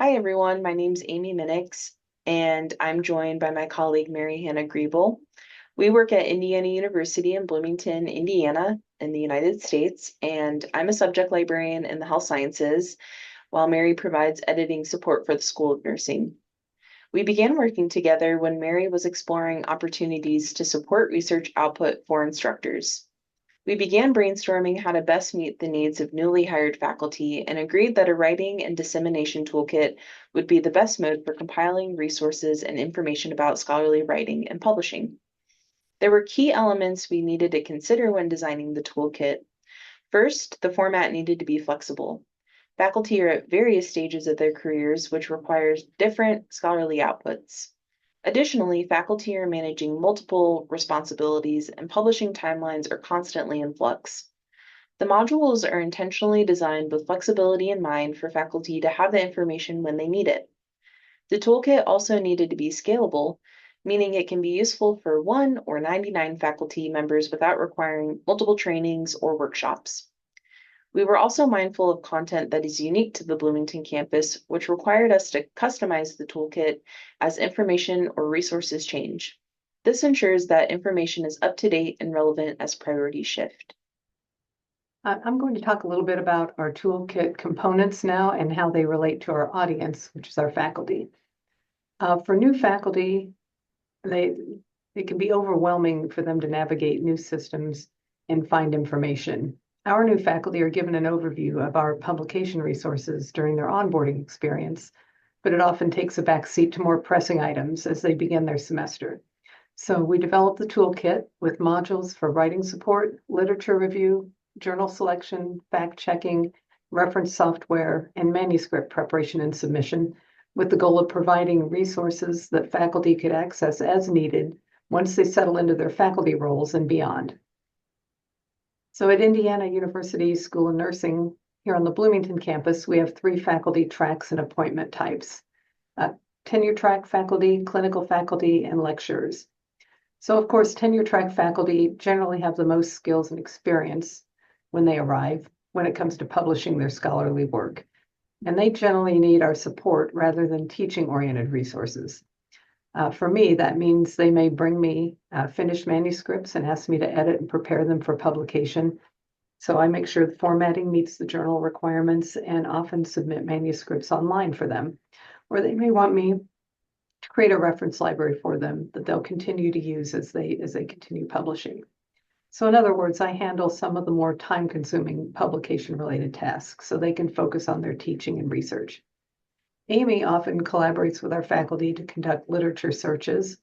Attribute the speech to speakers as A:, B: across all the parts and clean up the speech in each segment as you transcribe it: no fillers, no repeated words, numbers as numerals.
A: Hi, everyone. My name's Amy Minix, and I'm joined by my colleague, Mary Hannah-Griebel. We work at Indiana University in Bloomington, Indiana, in the United States, and I'm a subject librarian in the health sciences, while Mary provides editing support for the School of Nursing. We began working together when Mary was exploring opportunities to support research output for instructors. We began brainstorming how to best meet the needs of newly hired faculty and agreed that a writing and dissemination toolkit would be the best mode for compiling resources and information about scholarly writing and publishing. There were key elements we needed to consider when designing the toolkit. First, the format needed to be flexible. Faculty are at various stages of their careers, which requires different scholarly outputs. Additionally, faculty are managing multiple responsibilities and publishing timelines are constantly in flux. The modules are intentionally designed with flexibility in mind for faculty to have the information when they need it. The toolkit also needed to be scalable, meaning it can be useful for 1 or 99 faculty members without requiring multiple trainings or workshops. We were also mindful of content that is unique to the Bloomington campus, which required us to customize the toolkit as information or resources change. This ensures that information is up to date and relevant as priorities shift.
B: I'm going to talk a little bit about our toolkit components now and how they relate to our audience, which is our faculty. For new faculty, it can be overwhelming for them to navigate new systems and find information. Our new faculty are given an overview of our publication resources during their onboarding experience, but it often takes a backseat to more pressing items as they begin their semester. So we developed the toolkit with modules for writing support, literature review, journal selection, fact-checking, reference software, and manuscript preparation and submission, with the goal of providing resources that faculty could access as needed once they settle into their faculty roles and beyond. So at Indiana University School of Nursing, here on the Bloomington campus, we have 3 faculty tracks and appointment types: tenure track faculty, clinical faculty, and lecturers. So of course, tenure track faculty generally have the most skills and experience when they arrive when it comes to publishing their scholarly work. And they generally need our support rather than teaching-oriented resources. For me, that means they may bring me finished manuscripts and ask me to edit and prepare them for publication. So I make sure the formatting meets the journal requirements and often submit manuscripts online for them. Or they may want me to create a reference library for them that they'll continue to use as they continue publishing. So in other words, I handle some of the more time-consuming publication-related tasks so they can focus on their teaching and research. Amy often collaborates with our faculty to conduct literature searches,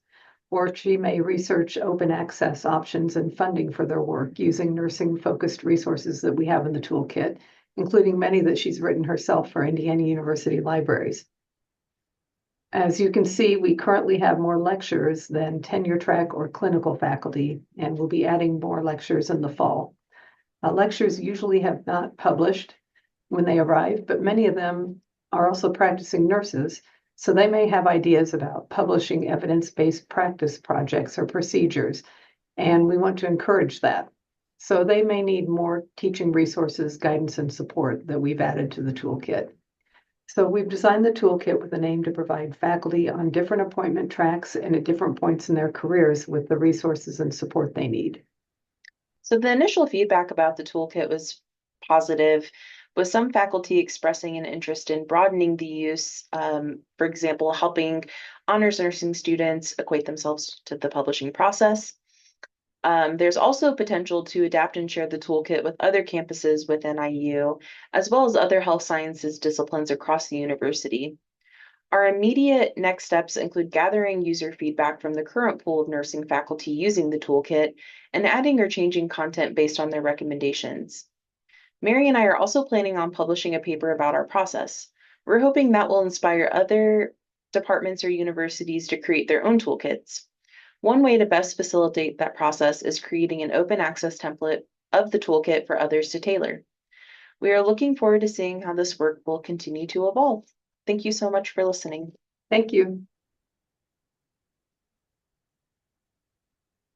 B: or she may research open access options and funding for their work using nursing-focused resources that we have in the toolkit, including many that she's written herself for Indiana University libraries. As you can see, we currently have more lecturers than tenure track or clinical faculty, and we'll be adding more lectures in the fall. Lecturers usually have not published when they arrive, but many of them are also practicing nurses, so they may have ideas about publishing evidence-based practice projects or procedures, and we want to encourage that. So they may need more teaching resources, guidance, and support that we've added to the toolkit. So we've designed the toolkit with an aim to provide faculty on different appointment tracks and at different points in their careers with the resources and support they need.
A: So the initial feedback about the toolkit was positive, with some faculty expressing an interest in broadening the use, for example, helping honors nursing students equate themselves to the publishing process. There's also potential to adapt and share the toolkit with other campuses within IU, as well as other health sciences disciplines across the university. Our immediate next steps include gathering user feedback from the current pool of nursing faculty using the toolkit and adding or changing content based on their recommendations. Mary and I are also planning on publishing a paper about our process. We're hoping that will inspire other departments or universities to create their own toolkits. One way to best facilitate that process is creating an open access template of the toolkit for others to tailor. We are looking forward to seeing how this work will continue to evolve. Thank you so much for listening.
B: Thank you.